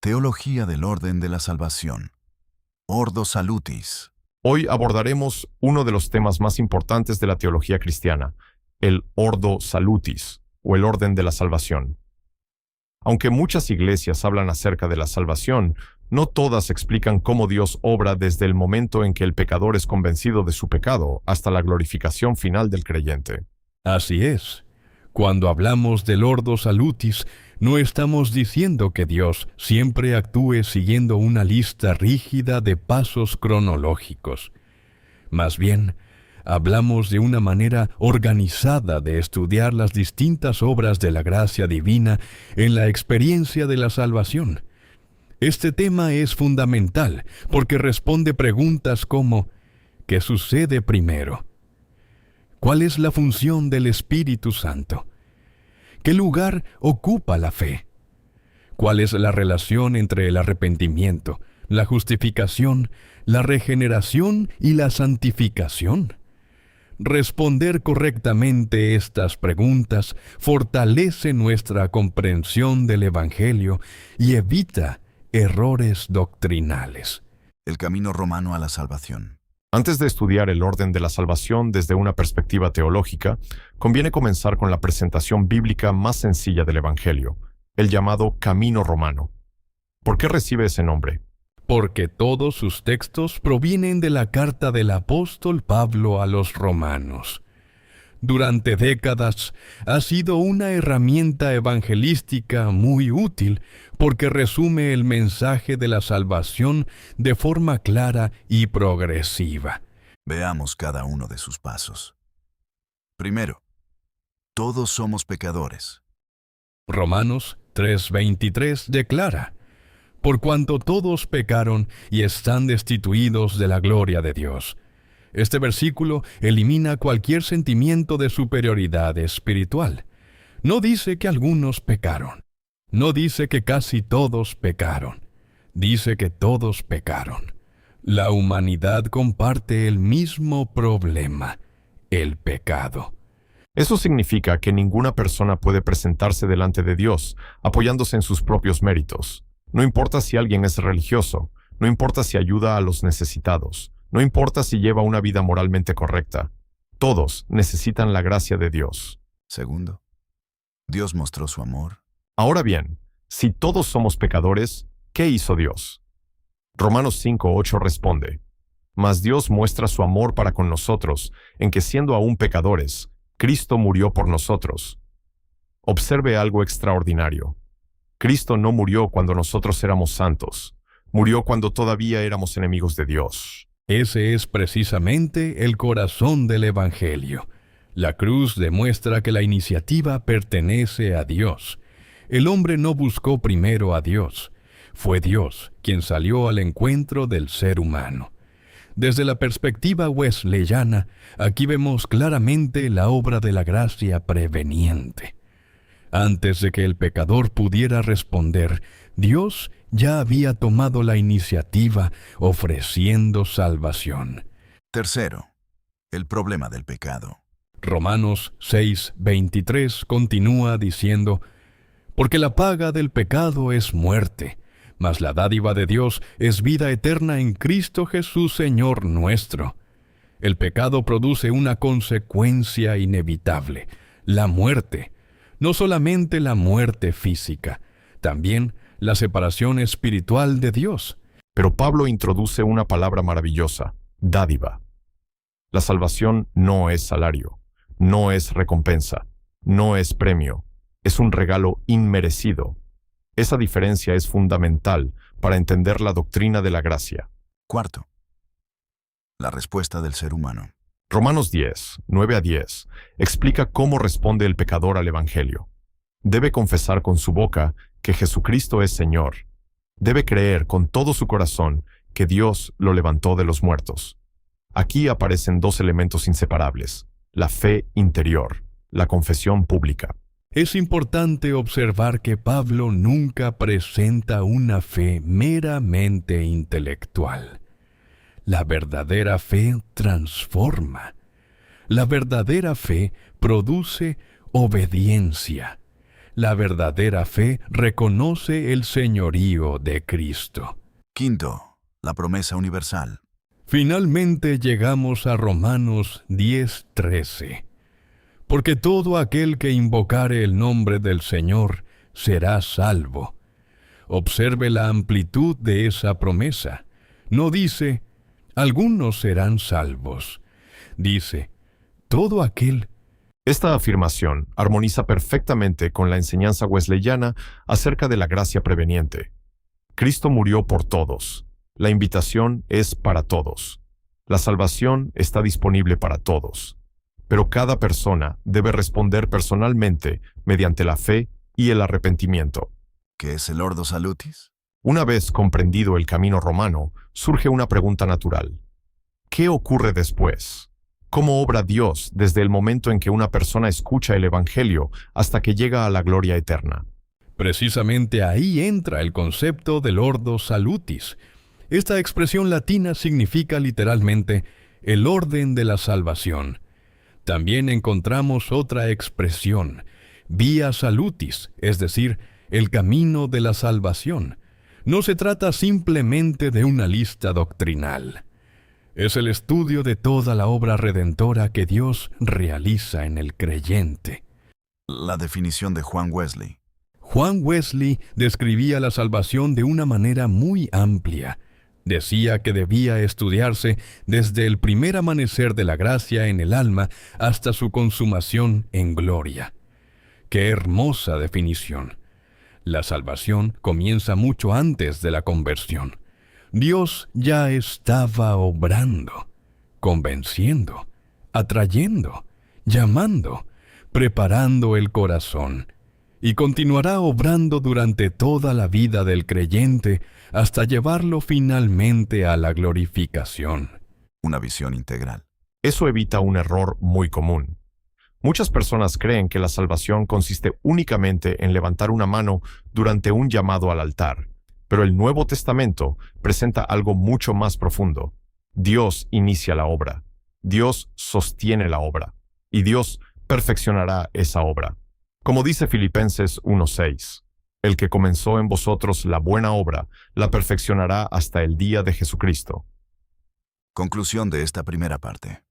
Teología del orden de la salvación. Ordo Salutis. Hoy abordaremos uno de los temas más importantes de la teología cristiana, el Ordo Salutis, o el orden de la salvación. Aunque muchas iglesias hablan acerca de la salvación, no todas explican cómo Dios obra desde el momento en que el pecador es convencido de su pecado hasta la glorificación final del creyente. Así es. Cuando hablamos del Ordo Salutis, no estamos diciendo que Dios siempre actúe siguiendo una lista rígida de pasos cronológicos. Más bien, hablamos de una manera organizada de estudiar las distintas obras de la gracia divina en la experiencia de la salvación. Este tema es fundamental porque responde preguntas como: ¿qué sucede primero? ¿Cuál es la función del Espíritu Santo? ¿Qué lugar ocupa la fe? ¿Cuál es la relación entre el arrepentimiento, la justificación, la regeneración y la santificación? Responder correctamente estas preguntas fortalece nuestra comprensión del Evangelio y evita errores doctrinales. El camino romano a la salvación. Antes de estudiar el orden de la salvación desde una perspectiva teológica, conviene comenzar con la presentación bíblica más sencilla del Evangelio, el llamado Camino Romano. ¿Por qué recibe ese nombre? Porque todos sus textos provienen de la carta del apóstol Pablo a los romanos. Durante décadas ha sido una herramienta evangelística muy útil porque resume el mensaje de la salvación de forma clara y progresiva. Veamos cada uno de sus pasos. Primero, todos somos pecadores. Romanos 3:23 declara: por cuanto todos pecaron y están destituidos de la gloria de Dios. Este versículo elimina cualquier sentimiento de superioridad espiritual. No dice que algunos pecaron. No dice que casi todos pecaron. Dice que todos pecaron. La humanidad comparte el mismo problema, el pecado. Eso significa que ninguna persona puede presentarse delante de Dios apoyándose en sus propios méritos. No importa si alguien es religioso, no importa si ayuda a los necesitados, no importa si lleva una vida moralmente correcta. Todos necesitan la gracia de Dios. Segundo, Dios mostró su amor. Ahora bien, si todos somos pecadores, ¿qué hizo Dios? Romanos 5:8 responde: mas Dios muestra su amor para con nosotros, en que siendo aún pecadores, Cristo murió por nosotros. Observe algo extraordinario. Cristo no murió cuando nosotros éramos santos. Murió cuando todavía éramos enemigos de Dios. Ese es precisamente el corazón del Evangelio. La cruz demuestra que la iniciativa pertenece a Dios. El hombre no buscó primero a Dios. Fue Dios quien salió al encuentro del ser humano. Desde la perspectiva wesleyana, aquí vemos claramente la obra de la gracia preveniente. Antes de que el pecador pudiera responder, Dios ya había tomado la iniciativa ofreciendo salvación. Tercero, el problema del pecado. Romanos 6:23 continúa diciendo: porque la paga del pecado es muerte, mas la dádiva de Dios es vida eterna en Cristo Jesús Señor nuestro. El pecado produce una consecuencia inevitable, la muerte. No solamente la muerte física, también la separación espiritual de Dios. Pero Pablo introduce una palabra maravillosa: dádiva. La salvación no es salario, no es recompensa, no es premio, es un regalo inmerecido. Esa diferencia es fundamental para entender la doctrina de la gracia. Cuarto, la respuesta del ser humano. Romanos 10:9-10 explica cómo responde el pecador al Evangelio. Debe confesar con su boca que Jesucristo es Señor. Debe creer con todo su corazón que Dios lo levantó de los muertos. Aquí aparecen dos elementos inseparables: la fe interior, la confesión pública. Es importante observar que Pablo nunca presenta una fe meramente intelectual. La verdadera fe transforma. La verdadera fe produce obediencia. la verdadera fe reconoce el señorío de Cristo. Quinto, la promesa universal. Finalmente llegamos a Romanos 10:13. Porque todo aquel que invocare el nombre del Señor será salvo. Observe la amplitud de esa promesa. No dice, algunos serán salvos. Dice, todo aquel. Esta afirmación armoniza perfectamente con la enseñanza wesleyana acerca de la gracia preveniente. Cristo murió por todos. La invitación es para todos. La salvación está disponible para todos. Pero cada persona debe responder personalmente mediante la fe y el arrepentimiento. ¿Qué es el Ordo Salutis? Una vez comprendido el camino romano, surge una pregunta natural. ¿Qué ocurre después? ¿Cómo obra Dios desde el momento en que una persona escucha el Evangelio hasta que llega a la gloria eterna? Precisamente ahí entra el concepto del Ordo Salutis. Esta expresión latina significa literalmente el orden de la salvación. También encontramos otra expresión, Via Salutis, es decir, el camino de la salvación. No se trata simplemente de una lista doctrinal. Es el estudio de toda la obra redentora que Dios realiza en el creyente. La definición de Juan Wesley. Juan Wesley describía la salvación de una manera muy amplia. Decía que debía estudiarse desde el primer amanecer de la gracia en el alma hasta su consumación en gloria. ¡Qué hermosa definición! La salvación comienza mucho antes de la conversión. Dios ya estaba obrando, convenciendo, atrayendo, llamando, preparando el corazón, y continuará obrando durante toda la vida del creyente hasta llevarlo finalmente a la glorificación. Una visión integral. Eso evita un error muy común. Muchas personas creen que la salvación consiste únicamente en levantar una mano durante un llamado al altar, pero el Nuevo Testamento presenta algo mucho más profundo. Dios inicia la obra, Dios sostiene la obra, y Dios perfeccionará esa obra. Como dice Filipenses 1:6, el que comenzó en vosotros la buena obra, la perfeccionará hasta el día de Jesucristo. Conclusión de esta primera parte.